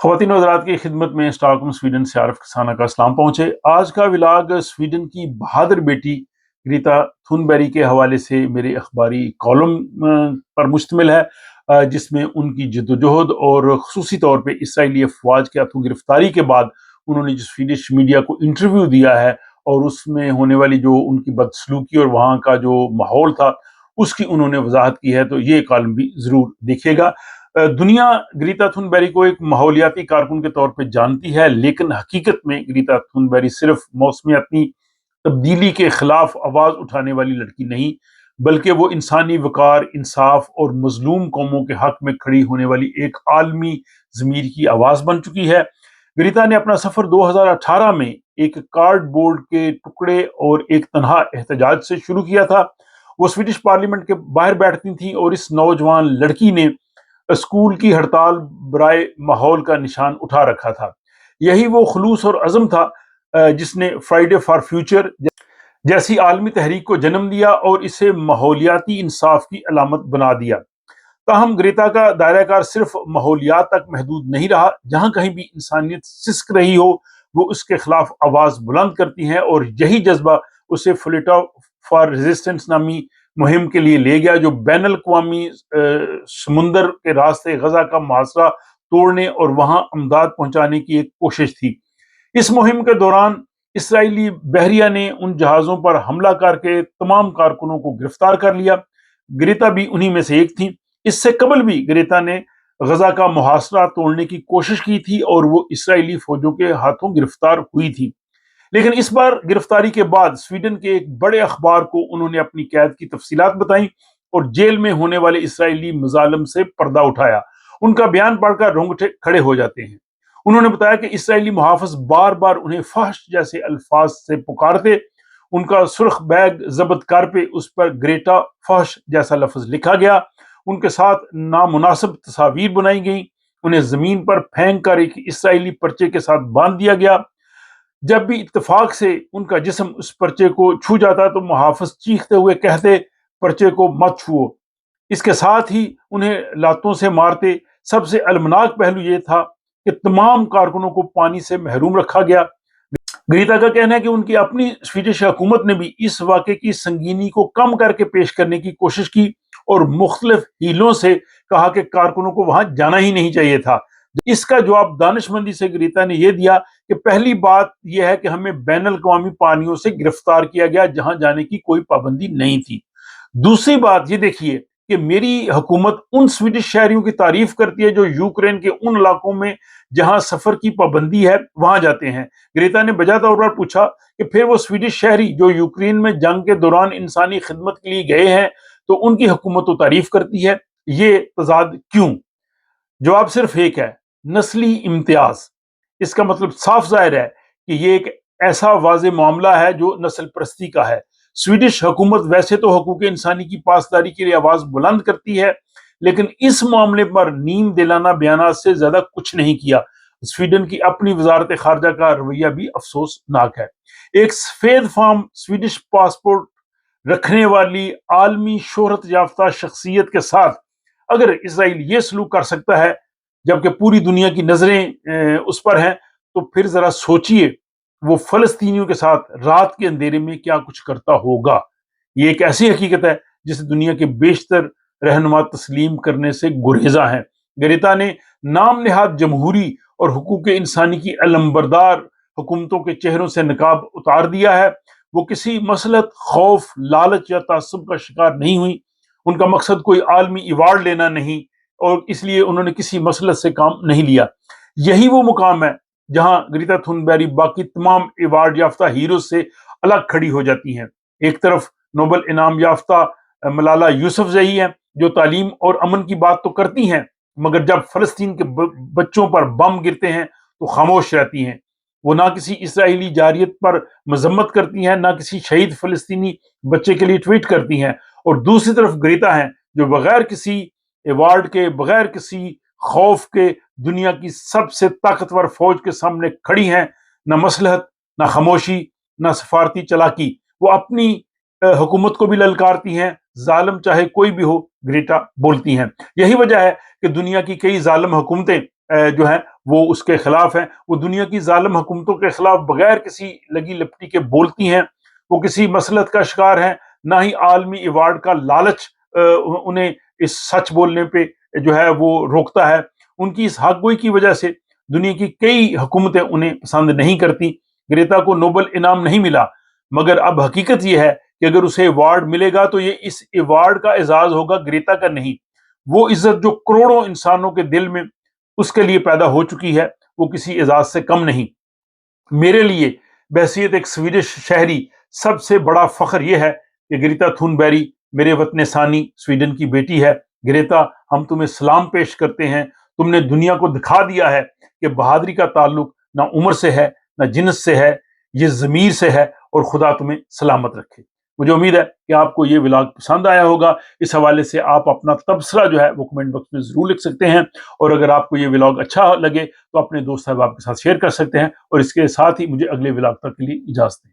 ख़वातीन व हज़रात की खिदमत में स्टॉकहोम स्वीडन से आरिफ किसाना का सलाम पहुँचे। आज का व्लॉग स्वीडन की बहादुर बेटी ग्रीटा थुनबेरी के हवाले से मेरे अखबारी कॉलम पर मुश्तमिल है, जिसमें उनकी जद्दोजहद और ख़ुसूसी तौर पे इसराइली अफवाज के हाथों गिरफ्तारी के बाद उन्होंने जो स्वीडिश मीडिया को इंटरव्यू दिया है और उसमें होने वाली जो उनकी बदसलूकी और वहाँ का जो माहौल था उसकी उन्होंने वजाहत की है। तो ये कॉलम भी ज़रूर देखिएगा। दुनिया ग्रीटा थुनबेरी को एक माहौलियाती कारकुन के तौर पे जानती है, लेकिन हकीकत में ग्रीटा थुनबेरी सिर्फ मौसमियाती तब्दीली के खिलाफ आवाज उठाने वाली लड़की नहीं, बल्कि वो इंसानी वकार, इंसाफ और मजलूम कौमों के हक में खड़ी होने वाली एक आलमी ज़मीर की आवाज बन चुकी है। ग्रीटा ने अपना सफर 2018 में एक कार्डबोर्ड के टुकड़े और एक तनहा एहतजाज से शुरू किया था। वो स्वीडिश पार्लियामेंट के बाहर बैठती थी और इस नौजवान लड़की ने स्कूल की हड़ताल बराए माहौल का निशान उठा रखा था। यही वो खुलूस और अज़म था जिसने फ्राइडे फॉर फ्यूचर जैसी आलमी तहरीक को जन्म दिया और इसे माहौलियाती इंसाफ की अलामत बना दिया। ताहम ग्रेटा का दायरा कार सिर्फ माहौलियात तक महदूद नहीं रहा। जहां कहीं भी इंसानियत सिसक रही हो वो उसके खिलाफ आवाज बुलंद करती है, और यही जज्बा उसे फ्लिटा फॉर रेजिस्टेंस नामी मुहिम के लिए ले गया, जो बैन अल-अक़वामी समुंदर के रास्ते गजा का मुहासरा तोड़ने और वहां अमदाद पहुंचाने की एक कोशिश थी। इस मुहिम के दौरान इसराइली बहरिया ने उन जहाज़ों पर हमला करके तमाम कारकुनों को गिरफ्तार कर लिया। ग्रेटा भी उन्हीं में से एक थी। इससे कबल भी ग्रेटा ने गजा का मुहासरा तोड़ने की कोशिश की थी और वो इसराइली फौजों के हाथों गिरफ्तार हुई थी। लेकिन इस बार गिरफ्तारी के बाद स्वीडन के एक बड़े अखबार को उन्होंने अपनी कैद की तफसीलात बताई और जेल में होने वाले इसराइली मजालम से पर्दा उठाया। उनका बयान पढ़कर रोंगटे खड़े हो जाते हैं। उन्होंने बताया कि इसराइली मुहाफिज बार बार उन्हें फहश जैसे अल्फाज से पुकारते। उनका सुर्ख बैग जब्त कर पे उस पर ग्रेटा फहश जैसा लफ्ज लिखा गया। उनके साथ नामुनासिब तस्वीर बनाई गई। उन्हें जमीन पर फेंक कर एक इसराइली पर्चे के साथ बांध दिया गया। जब भी इत्तेफाक से उनका जिस्म उस पर्चे को छू जाता तो मुहाफिज चीखते हुए कहते, पर्चे को मत छुओ। इसके साथ ही उन्हें लातों से मारते। सबसे अलमनाक पहलू यह था कि तमाम कारकुनों को पानी से महरूम रखा गया। ग्रीटा का कहना है कि उनकी अपनी स्वीडिश हुकूमत ने भी इस वाक़े की संगीनी को कम करके पेश करने की कोशिश की और मुख्तलिफ हीलों से कहा कि कारकुनों को वहां जाना ही नहीं चाहिए था। इसका जवाब दानिशमंदी से ग्रीटा ने यह दिया कि पहली बात यह है कि हमें बैन अल-अक़वामी पानियों से गिरफ्तार किया गया जहां जाने की कोई पाबंदी नहीं थी। दूसरी बात ये देखिए कि मेरी हुकूमत उन स्वीडिश शहरियों की तारीफ करती है जो यूक्रेन के उन इलाकों में जहां सफर की पाबंदी है वहां जाते हैं। ग्रेटा ने बजा तौर पर पूछा कि फिर वो स्वीडिश शहरी जो यूक्रेन में जंग के दौरान इंसानी खिदमत के लिए गए हैं तो उनकी हुकूमत तो तारीफ करती है, ये तजाद क्यों? जवाब सिर्फ एक है, नस्ली इम्तियाज। इसका मतलब साफ जाहिर है कि ये एक ऐसा वाज़े मामला है जो नस्ल परस्ती का है। स्वीडिश हुकूमत वैसे तो हकूक इंसानी की पासदारी के लिए आवाज बुलंद करती है, लेकिन इस मामले पर नीम दिलाना बयानात से ज्यादा कुछ नहीं किया। स्वीडन की अपनी वजारत खारजा का रवैया भी अफसोसनाक है। एक सफेद फार्म स्वीडिश पासपोर्ट रखने वाली आलमी शोहरत याफ्ता शख्सियत के साथ अगर इसराइल ये सलूक कर सकता है जबकि पूरी दुनिया की नजरें उस पर हैं, तो फिर जरा सोचिए वो फलस्तीनियों के साथ रात के अंधेरे में क्या कुछ करता होगा। ये एक ऐसी हकीकत है जिसे दुनिया के बेशतर रहनुमा तस्लीम करने से गुरेजा हैं। ग्रेटा ने नाम निहाद जमहूरी और हुकूक इंसानी की अलंबरदार हुकूमतों के चेहरों से नकाब उतार दिया है। वो किसी मसलत, खौफ, लालच या तासुब का शिकार नहीं हुई। उनका मकसद कोई आलमी अवार्ड लेना नहीं और इसलिए उन्होंने किसी मसलत से काम नहीं लिया। यही वो मुकाम है जहां ग्रीटा थुनबेरी बाकी तमाम अवार्ड याफ्ता हीरो से अलग खड़ी हो जाती हैं। एक तरफ नोबल इनाम याफ्ता मलाला यूसुफजई है जो तालीम और अमन की बात तो करती हैं, मगर जब फलस्तीन के बच्चों पर बम गिरते हैं तो खामोश रहती हैं। वो ना किसी इसराइली जारियत पर मजम्मत करती हैं, ना किसी शहीद फलस्तीनी बच्चे के लिए ट्वीट करती हैं। और दूसरी तरफ ग्रेटा हैं जो बगैर किसी अवार्ड के, बगैर किसी खौफ के दुनिया की सबसे ताकतवर फौज के सामने खड़ी हैं। ना मसलहत, ना खामोशी, ना सफारती चलाकी। वो अपनी हुकूमत को भी ललकारती हैं। जालिम चाहे कोई भी हो, ग्रेटा बोलती हैं। यही वजह है कि दुनिया की कई जालिम हुकूमतें جو ہیں وہ اس کے خلاف ہیں، وہ دنیا کی ظالم حکومتوں کے خلاف بغیر کسی لگی لپٹی کے بولتی ہیں، وہ کسی مسلط کا شکار ہیں، نہ ہی عالمی ایوارڈ کا لالچ انہیں اس سچ بولنے پہ جو ہے وہ روکتا ہے۔ ان کی اس حق گوئی کی وجہ سے دنیا کی کئی حکومتیں انہیں پسند نہیں کرتی۔ گریتا کو نوبل انعام نہیں ملا، مگر اب حقیقت یہ ہے کہ اگر اسے ایوارڈ ملے گا تو یہ اس ایوارڈ کا اعزاز ہوگا، گریتا کا نہیں۔ وہ عزت جو کروڑوں انسانوں کے دل میں اس کے لیے پیدا ہو چکی ہے وہ کسی اعزاز سے کم نہیں۔ میرے لیے بحیثیت ایک سویڈش شہری سب سے بڑا فخر یہ ہے کہ گریتا تھونبیری میرے وطن ثانی سویڈن کی بیٹی ہے۔ گریتا، ہم تمہیں سلام پیش کرتے ہیں۔ تم نے دنیا کو دکھا دیا ہے کہ بہادری کا تعلق نہ عمر سے ہے، نہ جنس سے ہے، یہ ضمیر سے ہے، اور خدا تمہیں سلامت رکھے۔ مجھے امید ہے کہ آپ کو یہ ولاگ پسند آیا ہوگا۔ اس حوالے سے آپ اپنا تبصرہ جو ہے وہ کمنٹ باکس میں ضرور لکھ سکتے ہیں، اور اگر آپ کو یہ ولاگ اچھا لگے تو اپنے دوست احباب کے ساتھ شیئر کر سکتے ہیں، اور اس کے ساتھ ہی مجھے اگلے ولاگ تک کے لیے اجازت دیں۔